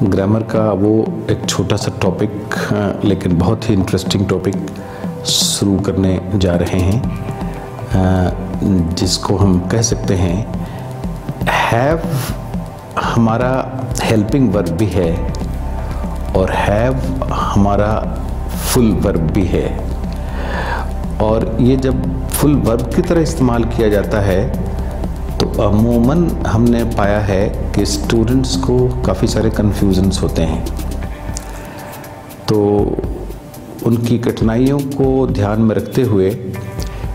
Grammar का वो एक छोटा सा टॉपिक लेकिन बहुत ही इंटरेस्टिंग टॉपिक शुरू करने जा रहे हैं, जिसको हम कह सकते हैं हैव हमारा हेल्पिंग वर्ब भी है और हैव हमारा फुल वर्ब भी है। और ये जब फुल वर्ब की तरह इस्तेमाल किया जाता है तो अमूमन हमने पाया है कि स्टूडेंट्स को काफ़ी सारे कन्फ्यूजन्स होते हैं। तो उनकी कठिनाइयों को ध्यान में रखते हुए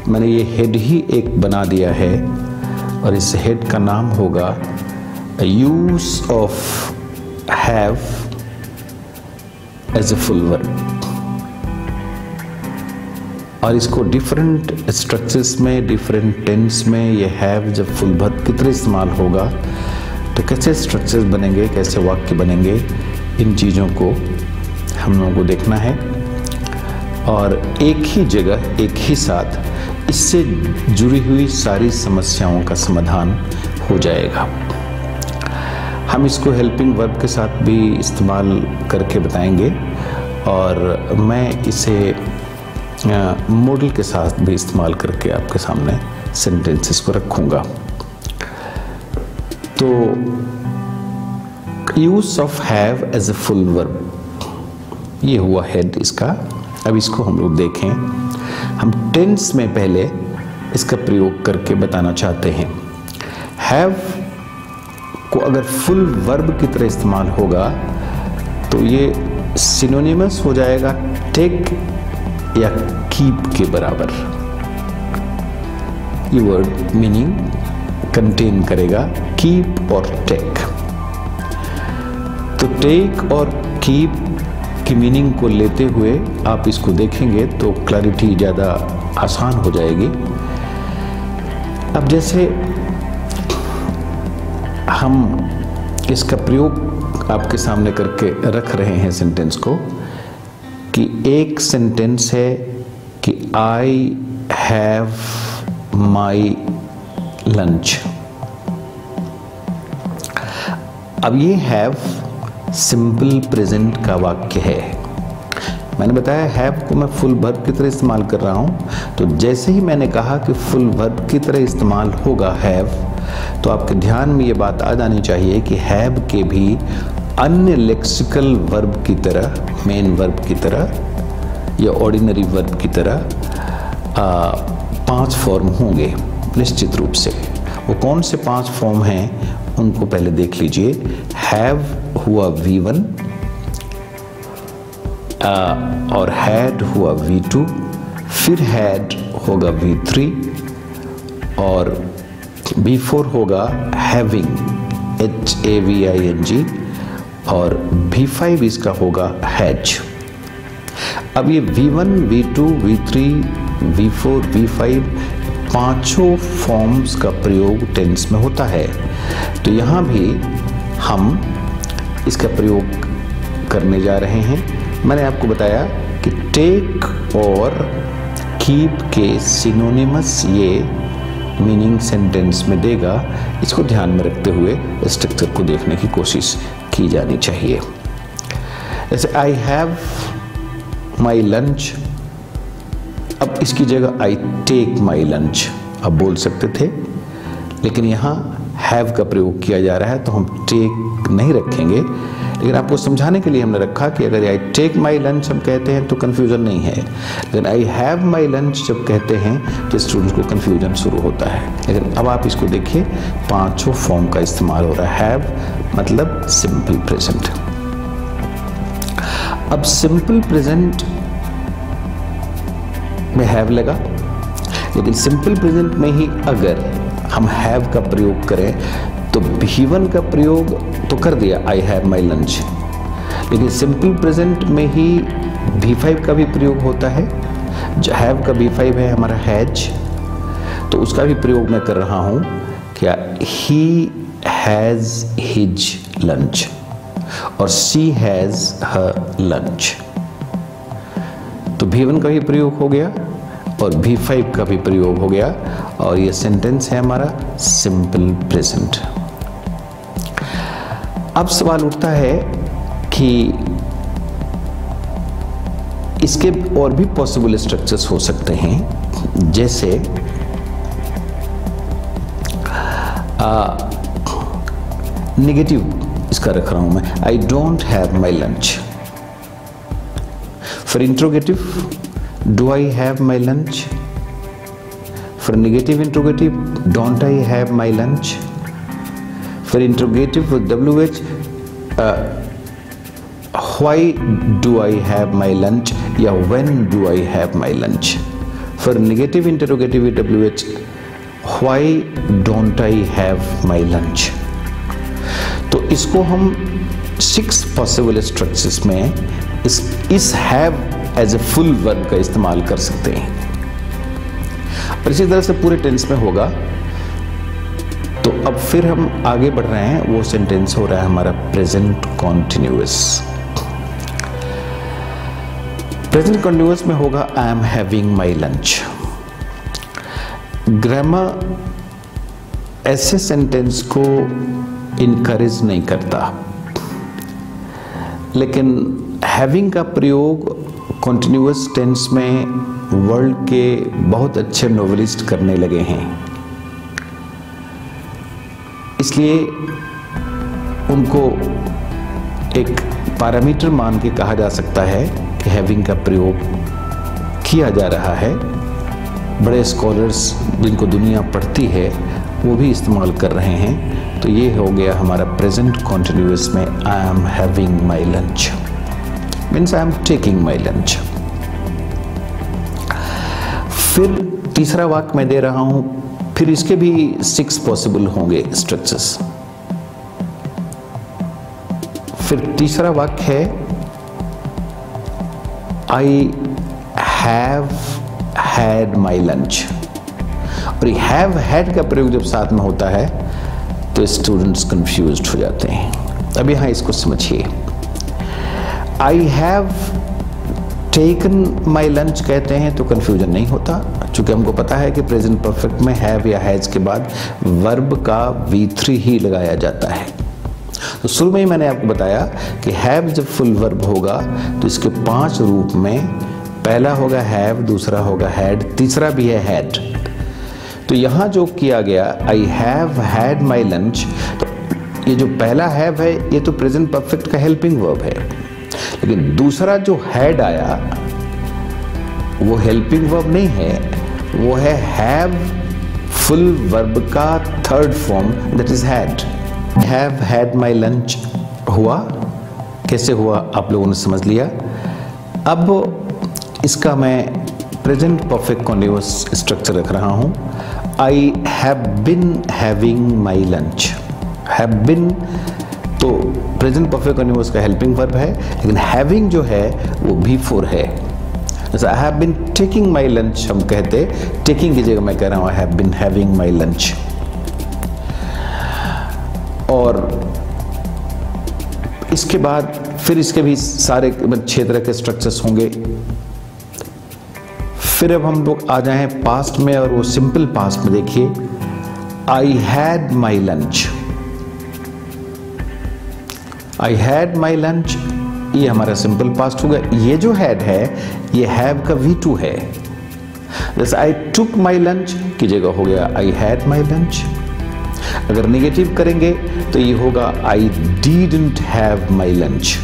मैंने ये हेड ही एक बना दिया है और इस हेड का नाम होगा use of have as a full verb. और इसको डिफरेंट स्ट्रक्चर्स में, डिफरेंट टेंस में ये हैव जब फुल वर्ब की तरह इस्तेमाल होगा तो कैसे स्ट्रक्चर्स बनेंगे, कैसे वाक्य बनेंगे, इन चीज़ों को हम लोगों को देखना है। और एक ही जगह एक ही साथ इससे जुड़ी हुई सारी समस्याओं का समाधान हो जाएगा। हम इसको हेल्पिंग वर्ब के साथ भी इस्तेमाल करके बताएंगे और मैं इसे मॉडल के साथ भी इस्तेमाल करके आपके सामने सेंटेंसेस को रखूँगा। तो use of have as a full verb, ये हुआ हेड इसका। अब इसको हम लोग देखें। हम टेंस में पहले इसका प्रयोग करके बताना चाहते हैं। हैव को अगर फुल वर्ब की तरह इस्तेमाल होगा तो ये सिनोनिमस हो जाएगा टेक या कीप के बराबर। ये वर्ड मीनिंग कंटेन करेगा कीप और टेक। तो टेक और कीप की मीनिंग को लेते हुए आप इसको देखेंगे तो क्लैरिटी ज़्यादा आसान हो जाएगी। अब जैसे हम इसका प्रयोग आपके सामने करके रख रहे हैं सेंटेंस को, कि एक सेंटेंस है कि आई हैव माई लंच। अब ये हैव सिंपल प्रेजेंट का वाक्य है। मैंने बताया हैव को मैं फुल वर्ब की तरह इस्तेमाल कर रहा हूं। तो जैसे ही मैंने कहा कि फुल वर्ब की तरह इस्तेमाल होगा हैव, तो आपके ध्यान में ये बात आ जानी चाहिए कि हैव के भी अन्य लेक्सिकल वर्ब की तरह, मेन वर्ब की तरह या ऑर्डिनरी वर्ब की तरह 5 फॉर्म होंगे निश्चित रूप से। वो कौन से 5 फॉर्म हैं उनको पहले देख लीजिए। हैव हुआ V1 और हैड हुआ V2, फिर हैड होगा V3 और V4 होगा हैविंग HAVING और V5 इसका होगा हैज। अब ये V1, V2, V3, V4, V5 पांचों फॉर्म्स का प्रयोग टेंस में होता है। तो यहाँ भी हम इसका प्रयोग करने जा रहे हैं। मैंने आपको बताया कि टेक और कीप के सिनोनिमस ये मीनिंग सेंटेंस में देगा। इसको ध्यान में रखते हुए स्ट्रक्चर को देखने की कोशिश की जानी चाहिए। जैसे आई हैव माई लंच, अब इसकी जगह आई टेक माई लंच अब बोल सकते थे, लेकिन यहाँ हैव का प्रयोग किया जा रहा है तो हम टेक नहीं रखेंगे। लेकिन आपको समझाने के लिए हमने रखा कि अगर आई टेक माई लंच हम कहते हैं तो कन्फ्यूजन नहीं है, लेकिन आई हैव माई लंच जब कहते हैं तो स्टूडेंट्स को कन्फ्यूजन शुरू होता है। लेकिन अब आप इसको देखिए, पांचों फॉर्म का इस्तेमाल हो रहा है। हैव मतलब सिंपल प्रेजेंट। अब सिंपल प्रेजेंट में हैव लगा, लेकिन सिंपल प्रेजेंट में ही अगर हम हैव का प्रयोग करें तो V1 का प्रयोग तो कर दिया आई हैव माई लंच, लेकिन सिंपल प्रेजेंट में ही V5 का भी प्रयोग होता है। जो हैव का V5 है हमारा हैज, तो उसका भी प्रयोग मैं कर रहा हूं। क्या ही हैज हिज लंच और शी हैज हर लंच। तो V1 का भी प्रयोग हो गया और V5 का भी प्रयोग हो गया और ये सेंटेंस है हमारा सिंपल प्रेजेंट। अब सवाल उठता है कि इसके और भी पॉसिबल स्ट्रक्चर्स हो सकते हैं, जैसे नेगेटिव इसका रख रहा हूं मैं, I don't have my lunch. For interrogative, do I have my lunch. For negative interrogative, don't I have my lunch. For interrogative WH, why do I have my lunch या when do I have my lunch। for negative interrogative WH, why don't I have my lunch। तो इसको हम 6 possible structures में इस have as a full verb का इस्तेमाल कर सकते हैं। और इसी तरह से पूरे टेंस में होगा। तो अब फिर हम आगे बढ़ रहे हैं, वो सेंटेंस हो रहा है हमारा प्रेजेंट कॉन्टिन्यूअस। प्रेजेंट कॉन्टिन्यूअस में होगा I am having my lunch. Grammar ऐसे सेंटेंस को इनकरेज नहीं करता, लेकिन हैविंग का प्रयोग कॉन्टिन्यूअस टेंस में वर्ल्ड के बहुत अच्छे नोवेलिस्ट करने लगे हैं। इसलिए उनको एक पैरामीटर मान के कहा जा सकता है कि हैविंग का प्रयोग किया जा रहा है। बड़े स्कॉलर्स जिनको दुनिया पढ़ती है वो भी इस्तेमाल कर रहे हैं। तो ये हो गया हमारा प्रेजेंट कॉन्टिन्यूअस में I am having my lunch, means I am taking my lunch. फिर तीसरा वाक्य मैं दे रहा हूं, फिर इसके भी 6 पॉसिबल होंगे स्ट्रक्चर्स। फिर तीसरा वाक्य है I have had my lunch. और ये हैव हैड का प्रयोग जब साथ में होता है तो स्टूडेंट्स कंफ्यूज्ड हो जाते हैं। अब यहां इसको समझिए। I have taken my lunch कहते हैं तो कंफ्यूजन नहीं होता, क्योंकि हमको पता है कि प्रेजेंट परफेक्ट में हैव या हैज के बाद वर्ब का V3 ही लगाया जाता है। तो शुरू में ही मैंने आपको बताया कि हैव जब फुल वर्ब होगा तो इसके 5 रूप में पहला होगा हैव, दूसरा होगा हैड, तीसरा भी है हैड। तो यहां जो किया गया I have had my lunch, तो ये जो पहला हैव है ये तो प्रेजेंट परफेक्ट का हेल्पिंग वर्ब है, लेकिन दूसरा जो हैड आया वो हेल्पिंग वर्ब नहीं है, वो है हैव फुल वर्ब का third form, that is had. Have had my lunch हुआ, कैसे हुआ आप लोगों ने समझ लिया। अब इसका मैं प्रेजेंट परफेक्ट कॉन्टिन्यूअस स्ट्रक्चर रख रहा हूं। I have been having my lunch. Have been तो प्रेजेंट परफेक्ट कॉन्टिन्यूअस का हेल्पिंग वर्ब है, लेकिन हैविंग जो है वो V4 है। जैसे I have been taking my lunch हम कहते, टेकिंग की जगह मैं कह रहा हूं I have been having my lunch. और इसके बाद फिर इसके भी सारे 6 तरह के स्ट्रक्चर्स होंगे। फिर अब हम लोग आ जाएं पास्ट में, और वो सिंपल पास्ट में देखिए आई had my lunch. I had my lunch ये हमारा सिंपल पास्ट होगा। ये जो हैड है ये हैव का V2 है। जैसे आई टुक माई लंच की जगह हो गया आई हैड माई लंच। अगर नेगेटिव करेंगे तो ये होगा I didn't have my lunch,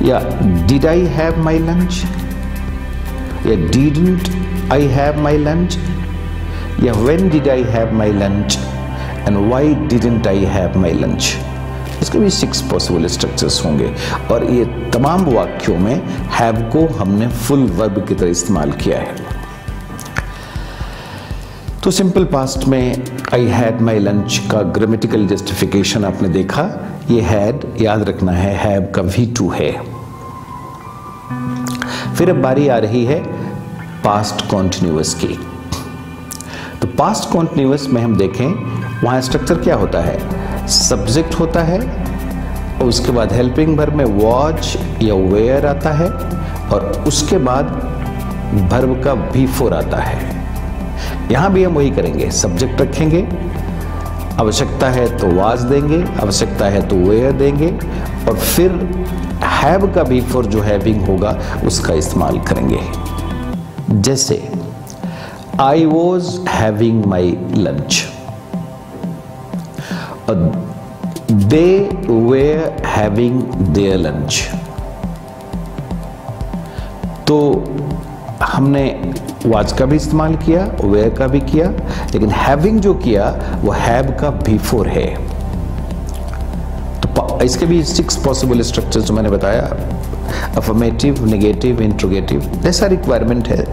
या did I have my lunch, या didn't I have my lunch, या when did I have my lunch and why didn't I have my lunch. इसके भी 6 पॉसिबल स्ट्रक्चर्स होंगे, और ये तमाम वाक्यों में हैव को हमने फुल वर्ब की तरह इस्तेमाल किया है। तो सिंपल पास्ट में आई हैड माई लंच का ग्रामेटिकल जस्टिफिकेशन आपने देखा। ये हैड याद रखना है हैव का V2 है। फिर अब बारी आ रही है पास्ट कॉन्टिन्यूअस की। तो पास्ट कॉन्टिन्यूअस में हम देखें वहां स्ट्रक्चर क्या होता है, सब्जेक्ट होता है और उसके बाद हेल्पिंग वर्ब में वॉच या वेयर आता है, और उसके बाद वर्ब का V4 आता है। यहां भी हम वही करेंगे, सब्जेक्ट रखेंगे, आवश्यकता है तो वाज देंगे, आवश्यकता है तो वेयर देंगे, और फिर हैव का बिफोर जो हैविंग होगा उसका इस्तेमाल करेंगे। जैसे I was having my lunch और दे वेयर हैविंग देयर लंच। तो हमने वाज का भी इस्तेमाल किया, वेयर का भी किया, लेकिन हैविंग जो किया वो हैव का बिफोर है। तो इसके भी 6 पॉसिबल स्ट्रक्चर्स जो मैंने बताया, अफर्मेटिव, नेगेटिव, इंट्रोगेटिव, जैसा रिक्वायरमेंट है,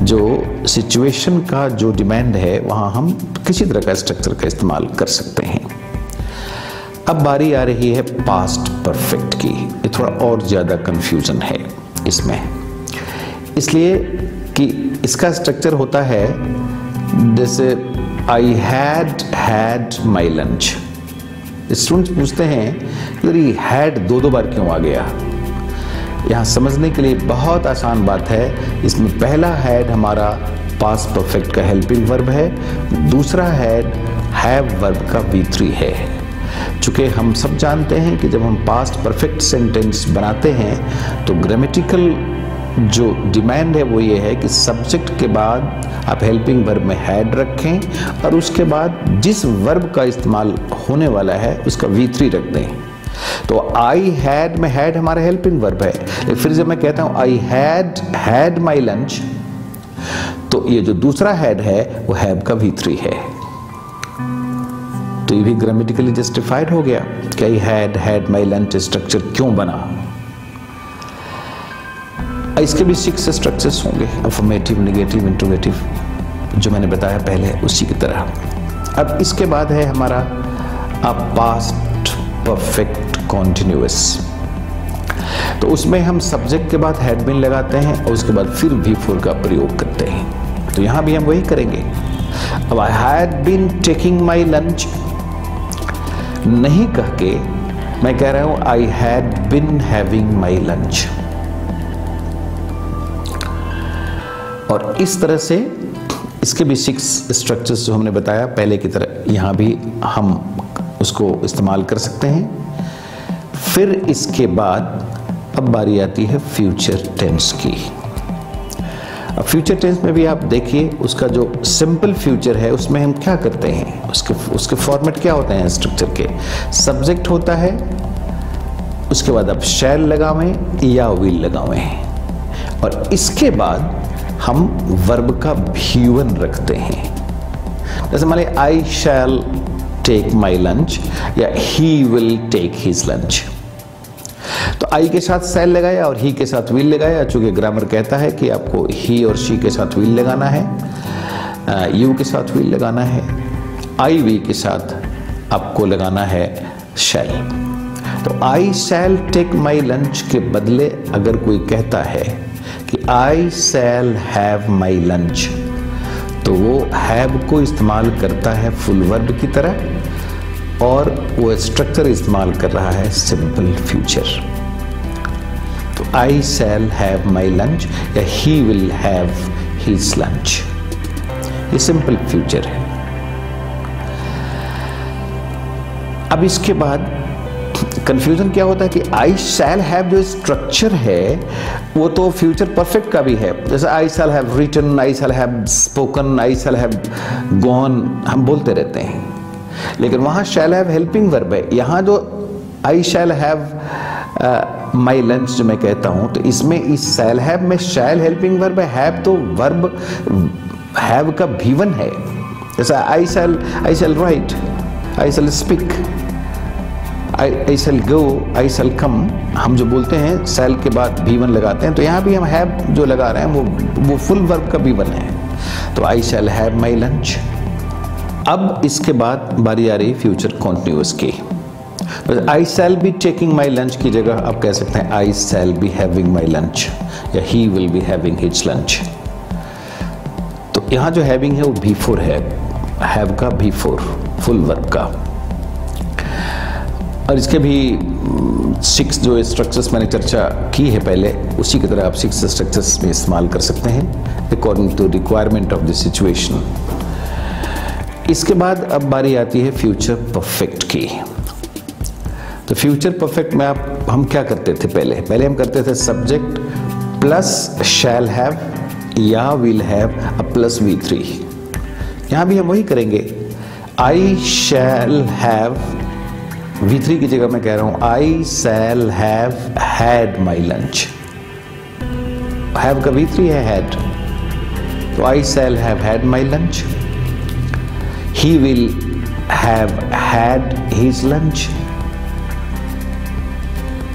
जो सिचुएशन का जो डिमांड है वहाँ हम किसी तरह का स्ट्रक्चर का इस्तेमाल कर सकते हैं। अब बारी आ रही है पास्ट परफेक्ट की। ये थोड़ा और ज़्यादा कंफ्यूजन है इसमें, इसलिए कि इसका स्ट्रक्चर होता है जैसे आई हैड माई लंच। स्टूडेंट्स पूछते हैं कि ये हैड 2 बार क्यों आ गया। यहाँ समझने के लिए बहुत आसान बात है। इसमें पहला हैड हमारा पास्ट परफेक्ट का हेल्पिंग वर्ब है, दूसरा हैड हैव वर्ब का V3 है। चूँकि हम सब जानते हैं कि जब हम पास्ट परफेक्ट सेंटेंस बनाते हैं तो ग्रामेटिकल जो डिमांड है वो ये है कि सब्जेक्ट के बाद आप हेल्पिंग वर्ब में हैड रखें और उसके बाद जिस वर्ब का इस्तेमाल होने वाला है उसका V3 रख दें। तो आई हैड में हैड हमारा हेल्पिंग वर्ब है। फिर जब मैं कहता हूं आई हैड माई लंच, तो ये जो दूसरा हैड है वो हैव का V3 है। तो ये भी ग्रामेटिकली जस्टिफाइड हो गया कि आई हैड माई लंच स्ट्रक्चर क्यों बना। इसके भी 6 स्ट्रक्चर्स होंगे, अफर्मेटिव, नेगेटिव, इंट्रोगेटिव, जो मैंने बताया पहले उसी की तरह। अब इसके बाद है हमारा पास्ट परफेक्ट कॉन्टिन्यूअस। तो उसमें हम सब्जेक्ट के बाद हैड बीन लगाते हैं और उसके बाद फिर V4 का प्रयोग करते हैं। तो यहां भी हम वही करेंगे। अब I had been taking my lunch नहीं कह के मैं कह रहा हूं I had been having my lunch. और इस तरह से इसके भी 6 स्ट्रक्चर्स जो हमने बताया पहले की तरह यहाँ भी हम उसको इस्तेमाल कर सकते हैं। फिर इसके बाद अब बारी आती है फ्यूचर टेंस की। अब फ्यूचर टेंस में भी आप देखिए उसका जो सिंपल फ्यूचर है उसमें हम क्या करते हैं, उसके फॉर्मेट क्या होते हैं स्ट्रक्चर के। सब्जेक्ट होता है, उसके बाद आप शैल लगावें या विल लगावें, और इसके बाद हम वर्ब का V1 रखते हैं। जैसे मान लीजिए आई शैल टेक माई लंच या he will take his lunch. तो आई के साथ शैल लगाया और ही के साथ विल लगाया, चूंकि ग्रामर कहता है कि आपको ही और शी के साथ विल लगाना है, यू के साथ विल लगाना है, आई वी के साथ आपको लगाना है शैल। तो I shall take my lunch के बदले अगर कोई कहता है कि आई शैल हैव माई लंच, तो वो हैव को इस्तेमाल करता है फुल वर्ब की तरह और वो स्ट्रक्चर इस्तेमाल कर रहा है सिंपल फ्यूचर। तो I shall have my lunch या he will have his lunch, ये सिंपल फ्यूचर है। अब इसके बाद कंफ्यूजन क्या होता है कि आई शैल हैव जो स्ट्रक्चर है वो तो फ्यूचर परफेक्ट का भी है। जैसे I shall have written, I shall have spoken, I shall have gone, हम बोलते रहते हैं, लेकिन वहाँ शैल हैव हेल्पिंग वर्ब है। यहाँ जो आई शैल हैव माई लंच जो मैं कहता हूँ, तो इसमें इस शैल हैव में शैल हेल्पिंग वर्ब है, हैव तो वर्ब हैव का V1 है। जैसा आई शैल राइट, आई शैल स्पीक, आई शैल गो, आई शैल कम, हम जो बोलते हैं शैल के बाद V1 लगाते हैं। तो यहाँ भी हम हैव जो लगा रहे हैं वो फुल वर्ब का V1 है। तो I shall have my lunch. अब इसके बाद बारी आ रही फ्यूचर कॉन्टिन्यूअस की। I shall be taking my lunch की जगह आप कह सकते हैं I shall be having my lunch या he will be having his lunch. तो यहाँ जो हैविंग है वो V4 है, हैव का V4 फुल वर्ब का। और इसके भी 6 जो स्ट्रक्चर्स मैंने चर्चा की है पहले, उसी की तरह आप 6 स्ट्रक्चर्स में इस्तेमाल कर सकते हैं according to requirement of the situation. इसके बाद अब बारी आती है फ्यूचर परफेक्ट की। तो फ्यूचर परफेक्ट में हम क्या करते थे? पहले हम करते थे सब्जेक्ट प्लस शैल हैव या विल हैव प्लस V3। यहां भी हम वही करेंगे। आई शैल हैव, V3 की जगह मैं कह रहा हूं I shall have had my lunch. Have का V3 है हैड, तो I shall have had my lunch. He will have had his lunch.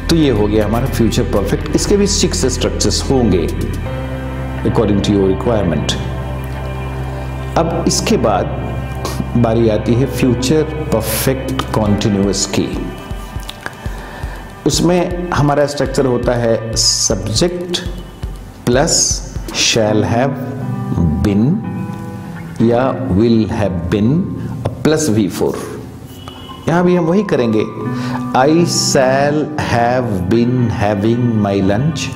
तो ये हो गया हमारा फ्यूचर परफेक्ट। इसके भी 6 स्ट्रक्चर्स होंगे अकॉर्डिंग टू योर रिक्वायरमेंट। अब इसके बाद बारी आती है फ्यूचर परफेक्ट कॉन्टिन्यूअस की। उसमें हमारा स्ट्रक्चर होता है सब्जेक्ट प्लस शैल हैव बिन या will have bin plus V4। यहां भी हम वही करेंगे। I shall have been having my lunch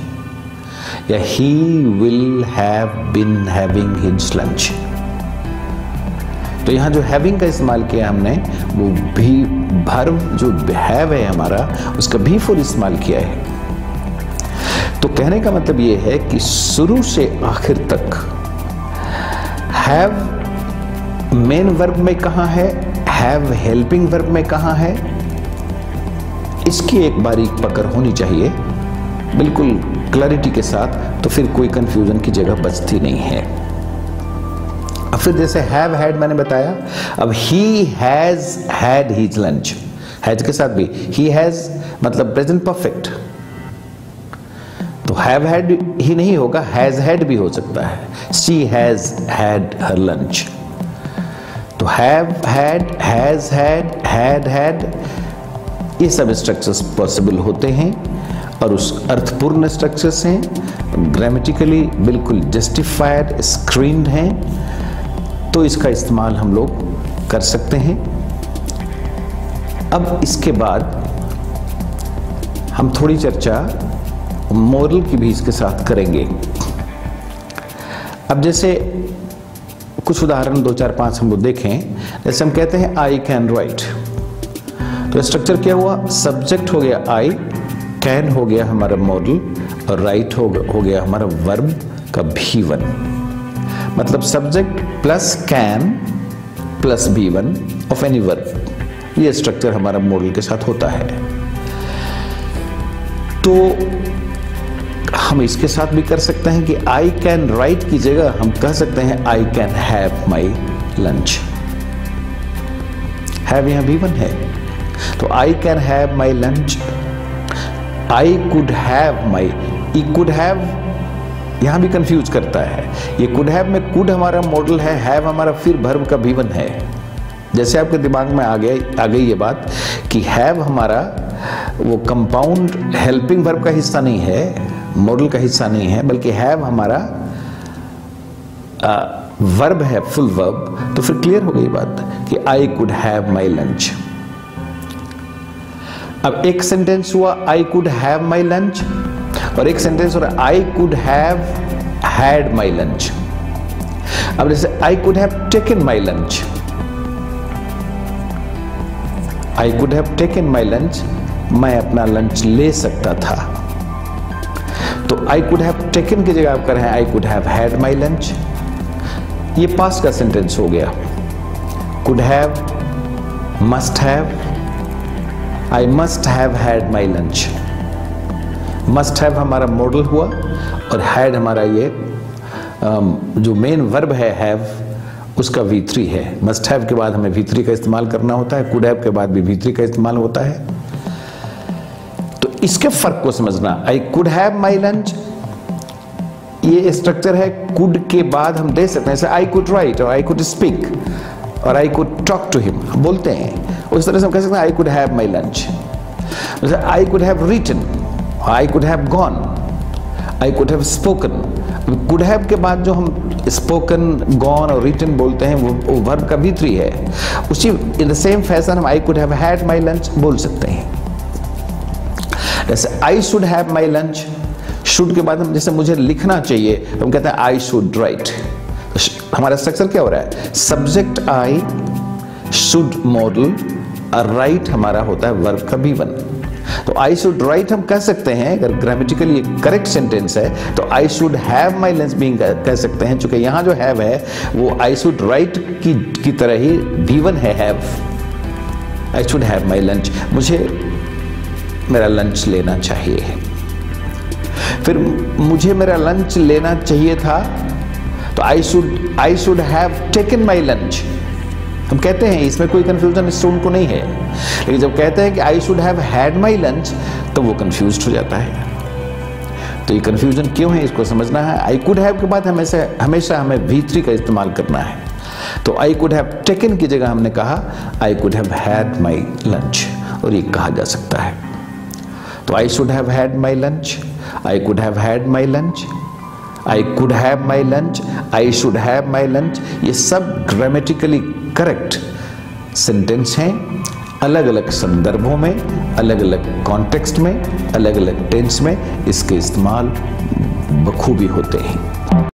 या he will have been having his lunch. तो यहां जो हैविंग का इस्तेमाल किया हमने, वो भी वर्ब जो हैव है हमारा, उसका V4 इस्तेमाल किया है। तो कहने का मतलब ये है कि शुरू से आखिर तक हैव मेन वर्ब में कहां है, हैव हेल्पिंग वर्ब में कहां है, इसकी एक बारीक पकड़ होनी चाहिए बिल्कुल क्लैरिटी के साथ, तो फिर कोई कंफ्यूजन की जगह बचती नहीं है। अब फिर जैसे हैव हैड मैंने बताया, अब he has had his lunch, has के साथ भी ही हैज मतलब प्रेजेंट परफेक्ट, तो हैव हैड ही नहीं होगा, हैज हैड भी हो सकता है। She has had her lunch. तो have had, has had, had, ये सब स्ट्रक्चर्स पॉसिबल होते हैं और उस अर्थपूर्ण स्ट्रक्चर्स हैं, ग्रामेटिकली बिल्कुल जस्टिफाइड, स्क्रीन्ड हैं, तो इसका इस्तेमाल हम लोग कर सकते हैं। अब इसके बाद हम थोड़ी चर्चा मॉरल की भी इसके साथ करेंगे। अब जैसे कुछ उदाहरण 2, 4, 5 हम लोग देखें। जैसे हम कहते हैं आई कैन राइट, तो स्ट्रक्चर क्या हुआ? सब्जेक्ट हो गया आई, कैन हो गया हमारा मॉडल और राइट हो गया हमारा वर्ब का V1। मतलब subject plus can plus V1 of any verb, ये स्ट्रक्चर हमारा मॉडल के साथ होता है। तो हम इसके साथ भी कर सकते हैं कि आई कैन राइट की जगह हम कह सकते हैं I can have my lunch. Have यहां V1 है, तो I can have my lunch. I could have my, E could have यहां भी कंफ्यूज करता है। ये कुड हैव में कुड हमारा मॉडल है, हैव हमारा फिर वर्ब का V1 है। जैसे आपके दिमाग में आ गई ये बात कि हैव हमारा वो कंपाउंड हेल्पिंग वर्ब का हिस्सा नहीं है, मॉडल का हिस्सा नहीं है, बल्कि हैव हमारा वर्ब है, फुल वर्ब। तो फिर क्लियर हो गई बात कि आई कुड हैव माई लंच। अब एक सेंटेंस हुआ आई कुड हैव माई लंच और एक सेंटेंस हो रहा आई could have had my lunch. अब जैसे I could have taken my lunch, I could have taken my lunch, मैं अपना लंच ले सकता था। तो आई कुड हैव टेकन की जगह आप कर रहे हैं I could have had my lunch. ये पास्ट का सेंटेंस हो गया। Could have, must have, I must have had my lunch. Must have हमारा मॉडल हुआ और हैड हमारा ये जो मेन वर्ब है हैव, उसका V3 है। मस्ट हैव के बाद हमें V3 का इस्तेमाल करना होता है, कुड हैव के बाद भी V3 का इस्तेमाल होता है। तो इसके फर्क को समझना। आई कुड हैव माई लंच, ये स्ट्रक्चर है, कुड के बाद हम दे सकते हैं, जैसे आई कुड राइट और आई कुड स्पीक और I could talk to him, हम बोलते हैं। उस तरह से हम कह सकते हैं I could have my lunch. जैसे I could have written, I could have gone, I could have spoken. Could have के बाद जो हम स्पोकन, गॉन और रिटन बोलते हैं वो वर्ब का V3 है। उसी इन द सेम फैशन हम आई could have had my lunch बोल सकते हैं। जैसे I should have my lunch, should के बाद हम जैसे मुझे लिखना चाहिए हम कहते हैं आई शुड राइट। हमारा स्ट्रक्चर क्या हो रहा है, subject I, should model, right हमारा होता है वर्ब का B1। तो आई शुड राइट हम कह सकते हैं, अगर ग्रामेटिकली करेक्ट सेंटेंस है तो I should have my lunch being कह सकते हैं, चूंकि यहाँ जो हैव है वो आई शुड राइट की तरह ही B1 है have. I should have my lunch, मुझे मेरा लंच लेना चाहिए। फिर मुझे मेरा लंच लेना चाहिए था, तो I should have taken my lunch. हम कहते हैं, इसमें कोई कंफ्यूजन स्टूडेंट को नहीं है, लेकिन जब कहते हैं कि I should have had my lunch तो वो कंफ्यूज्ड हो जाता है। तो ये कंफ्यूजन क्यों है, इसको समझना है। आई कुड हैव के बाद हमेशा हमें V3 का इस्तेमाल करना है। तो आई कुड हैव टेकन की जगह हमने कहा आई could have had my lunch, और ये कहा जा सकता है। तो I should have had my lunch, I could have had my lunch, I could have my lunch, I should have my lunch, ये सब ग्रामेटिकली करेक्ट सेंटेंस हैं। अलग अलग संदर्भों में, अलग अलग कॉन्टेक्स्ट में, अलग अलग टेंस में इसके इस्तेमाल बखूबी होते हैं।